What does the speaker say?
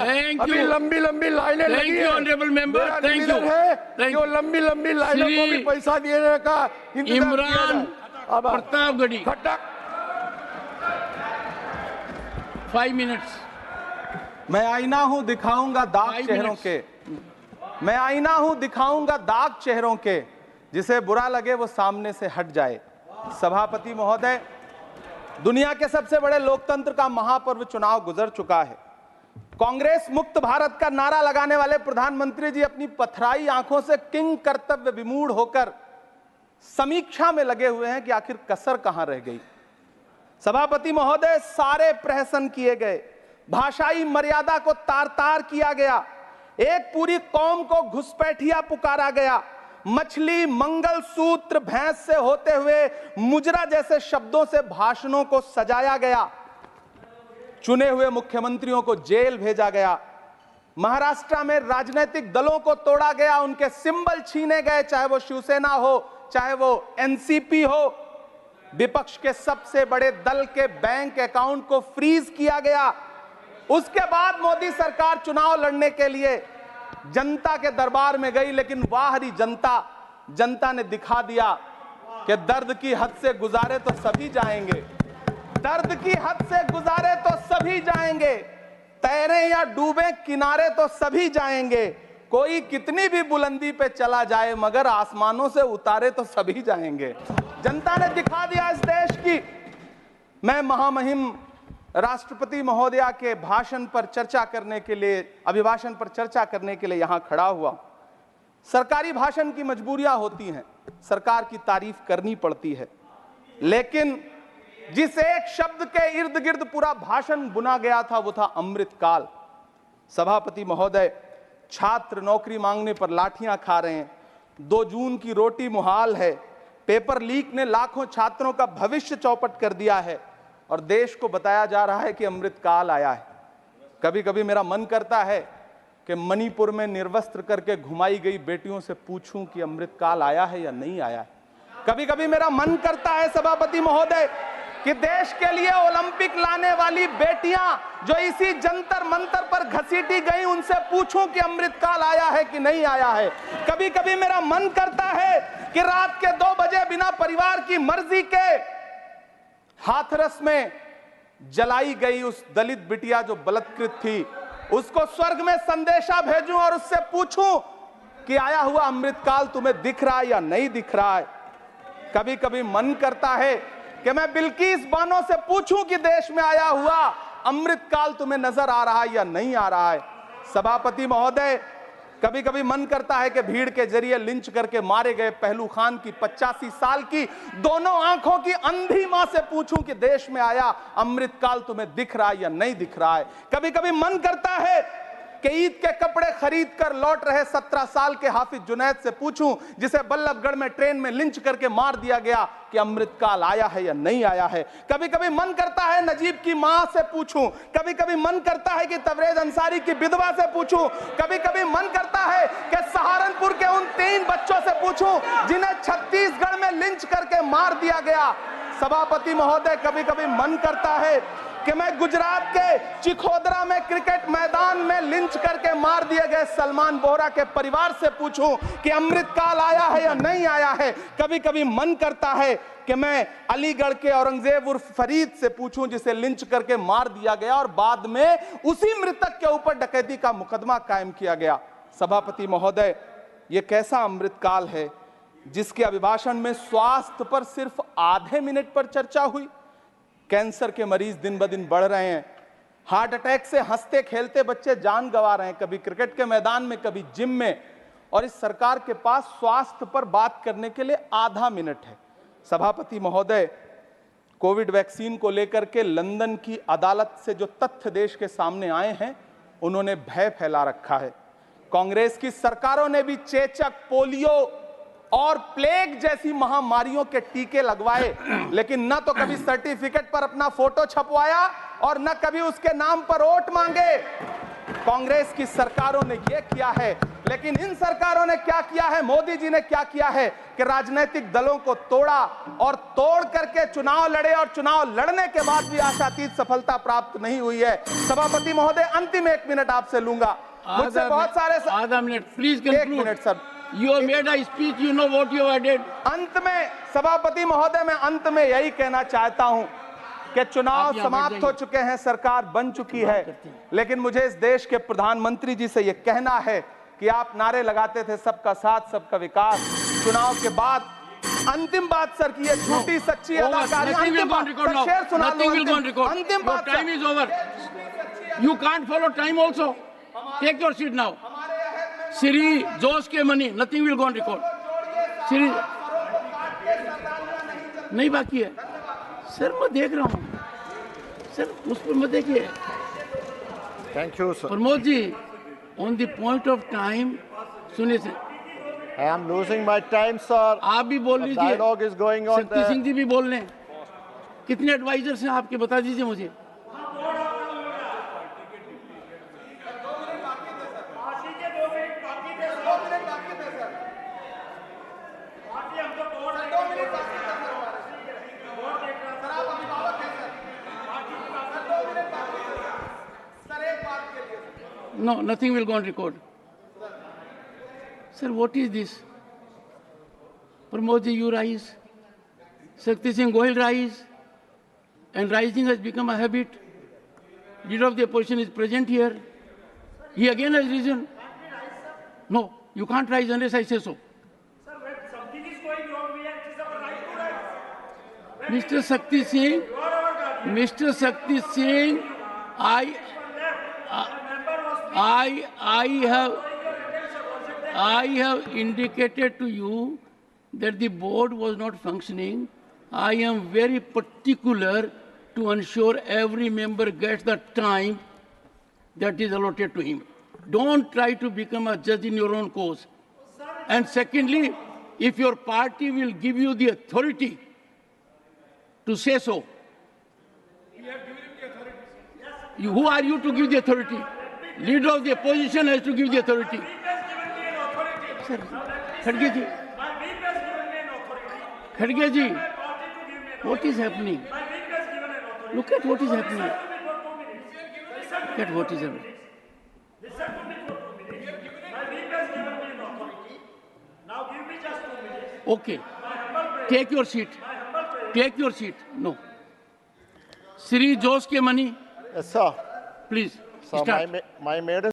अभी लंबी लंबी लाइनें लगी हैं। ऑनरेबल मेंबर, मेरा थैंक यू। निवेदन है कि वो लंबी लंबी लाइनों को भी पैसा देने का इंतजाम किया इमरान जाए। प्रतापगढ़ी, खट्टा 5 मिनट्स। मैं आईना हूं दिखाऊंगा दाग चेहरों के, मैं आईना हूं दिखाऊंगा दाग चेहरों के, जिसे बुरा लगे वो सामने से हट जाए। सभापति महोदय, दुनिया के सबसे बड़े लोकतंत्र का महापर्व चुनाव गुजर चुका है। कांग्रेस मुक्त भारत का नारा लगाने वाले प्रधानमंत्री जी अपनी पथराई आंखों से किंग कर्तव्य विमूढ़ होकर समीक्षा में लगे हुए हैं कि आखिर कसर कहां रह गई। सभापति महोदय, सारे प्रहसन किए गए, भाषाई मर्यादा को तार तार किया गया, एक पूरी कौम को घुसपैठिया पुकारा गया, मछली, मंगल सूत्र, भैंस से होते हुए मुजरा जैसे शब्दों से भाषणों को सजाया गया, चुने हुए मुख्यमंत्रियों को जेल भेजा गया, महाराष्ट्र में राजनीतिक दलों को तोड़ा गया, उनके सिंबल छीने गए, चाहे वो शिवसेना हो चाहे वो एनसीपी हो, विपक्ष के सबसे बड़े दल के बैंक अकाउंट को फ्रीज किया गया। उसके बाद मोदी सरकार चुनाव लड़ने के लिए जनता के दरबार में गई, लेकिन वाहरी जनता ने दिखा दिया कि दर्द की हद से गुजारे तो सभी जाएंगे, दर्द की हद से गुजारे तो सभी जाएंगे, तैरे या डूबे किनारे तो सभी जाएंगे, कोई कितनी भी बुलंदी पे चला जाए मगर आसमानों से उतारे तो सभी जाएंगे। जनता ने दिखा दिया इस देश की। मैं महामहिम राष्ट्रपति महोदया के भाषण पर चर्चा करने के लिए, अभिभाषण पर चर्चा करने के लिए यहां खड़ा हुआ। सरकारी भाषण की मजबूरियां होती हैं, सरकार की तारीफ करनी पड़ती है, लेकिन जिस एक शब्द के इर्द गिर्द पूरा भाषण बुना गया था वो था अमृतकाल। सभापति महोदय, छात्र नौकरी मांगने पर लाठियां खा रहे हैं, 2 जून की रोटी मुहाल है, पेपर लीक ने लाखों छात्रों का भविष्य चौपट कर दिया है और देश को बताया जा रहा है कि अमृतकाल आया है। कभी कभी मेरा मन करता है कि मणिपुर में निर्वस्त्र करके घुमाई गई बेटियों से पूछूं कि अमृतकाल आया है या नहीं आया है। कभी कभी मेरा मन करता है सभापति महोदय कि देश के लिए ओलंपिक लाने वाली बेटियां जो इसी जंतर मंतर पर घसीटी गई, उनसे पूछूं कि अमृतकाल आया है कि नहीं आया है। कभी कभी मेरा मन करता है कि रात के 2 बजे बिना परिवार की मर्जी के हाथरस में जलाई गई उस दलित बिटिया जो बलात्कृत थी, उसको स्वर्ग में संदेशा भेजूं और उससे पूछूं कि आया हुआ अमृतकाल तुम्हें दिख रहा है या नहीं दिख रहा है। कभी कभी मन करता है कि मैं बिल्किस बानो से पूछूं कि देश में आया हुआ अमृतकाल तुम्हें नजर आ रहा है या नहीं आ रहा है। सभापति महोदय, कभी कभी मन करता है कि भीड़ के जरिए लिंच करके मारे गए पहलू खान की 85 साल की दोनों आंखों की अंधी मां से पूछूं कि देश में आया अमृतकाल तुम्हें दिख रहा है या नहीं दिख रहा है। कभी कभी मन करता है कि ईद के कपड़े खरीद कर लौट रहे 17 साल के हाफिज जुनैद से पूछूं, जिसे बल्लभगढ़ में ट्रेन में लिंच करके मार दिया गया, कि अमृतकाल आया है या नहीं आया है। कभी कभी मन करता है नजीब की मां से पूछूं, कभी कभी मन करता है कि तबरेज अंसारी की विधवा से पूछूं, कभी कभी मन करता है कि सहारनपुर के उन 3 बच्चों से पूछूं जिन्हें छत्तीसगढ़ में लिंच करके मार दिया गया। सभापति महोदय, कभी कभी मन करता है कि मैं गुजरात के चिखोदरा में क्रिकेट मैदान में लिंच करके मार दिए गए सलमान बोहरा के परिवार से पूछूं कि अमृतकाल आया है या नहीं आया है। कभी कभी मन करता है कि मैं अलीगढ़ के औरंगजेब उर्फ फरीद से पूछूं, जिसे लिंच करके मार दिया गया और बाद में उसी मृतक के ऊपर डकैती का मुकदमा कायम किया गया। सभापति महोदय, यह कैसा अमृतकाल है जिसके अभिभाषण में स्वास्थ्य पर सिर्फ आधे मिनट पर चर्चा हुई। कैंसर के मरीज दिन ब दिन बढ़ रहे हैं, हार्ट अटैक से हंसते खेलते बच्चे जान गंवा रहे हैं, कभी क्रिकेट के मैदान में कभी जिम में, और इस सरकार के पास स्वास्थ्य पर बात करने के लिए आधा मिनट है। सभापति महोदय, कोविड वैक्सीन को लेकर के लंदन की अदालत से जो तथ्य देश के सामने आए हैं, उन्होंने भय फैला रखा है। कांग्रेस की सरकारों ने भी चेचक, पोलियो और प्लेग जैसी महामारियों के टीके लगवाए, लेकिन न तो कभी सर्टिफिकेट पर अपना फोटो छपवाया और न कभी उसके नाम पर वोट मांगे। कांग्रेस की सरकारों ने यह किया है, लेकिन इन सरकारों ने क्या किया है, मोदी जी ने क्या किया है कि राजनीतिक दलों को तोड़ा और तोड़ करके चुनाव लड़े और चुनाव लड़ने के बाद भी आशातीत सफलता प्राप्त नहीं हुई है। सभापति महोदय, अंतिम 1 मिनट आपसे लूंगा। मुझसे बहुत सारे आधा मिनट प्लीज एक conclude. Minute sir. You have made a speech, you know what you have did. अंत में सभापति महोदय, मैं अंत में यही कहना चाहता हूं कि चुनाव आप यहाँ बैठ समाप्त हो जाइए। चुके हैं, सरकार बन चुकी है, लेकिन मुझे इस देश के प्रधानमंत्री जी से यह कहना है कि आप नारे लगाते थे सबका साथ सबका विकास। चुनाव के बाद अंतिम बात सर की ये झूठी सच्ची Over. अदाकारी, Nothing will अंतिम go on बात record सर, now. शेर सुना Nothing low, will go on record. अंतिम Your बात time is over. You can't follow time also. Take your seat now. Siri Jose के money, nothing will go on record. Siri नहीं बाकी है sir, मैं देख रहा हूँ सर, उस पर मत देखिए। Thank you sir. Pramod ji, on the point of time सुनिए sir, I am losing my time sir. आप भी बोल लीजिए, dialogue is going on. Shakti Singh ji भी बोल रहे हैं। कितने एडवाइजर्स हैं आपके, बता दीजिए मुझे। No, nothing will go on record. Sir, what is this? Pramod ji, you rise. Shakti Singh Gohil rise. And rising has become a habit. Leader of the opposition is present here. He again has risen. No, you can't rise unless I say so. Sir, when something is going wrong, it is our right to rise. Mr. Shakti Singh, Mr. Shakti Singh, I have indicated to you that the board was not functioning. I am very particular to ensure every member gets the time that is allotted to him. Don't try to become a judge in your own cause. And secondly, if your party will give you the authority to say so, who are you to give the authority? Leader of the opposition has to give the authority. Sir, Khadge ji, Khadge ji, what is happening? Look at what is happening. Look at what is happening. Now give me just 2 minutes. Okay, take your seat. Take your seat. No. Sri Jose के money, Yes sir. please So start. my maiden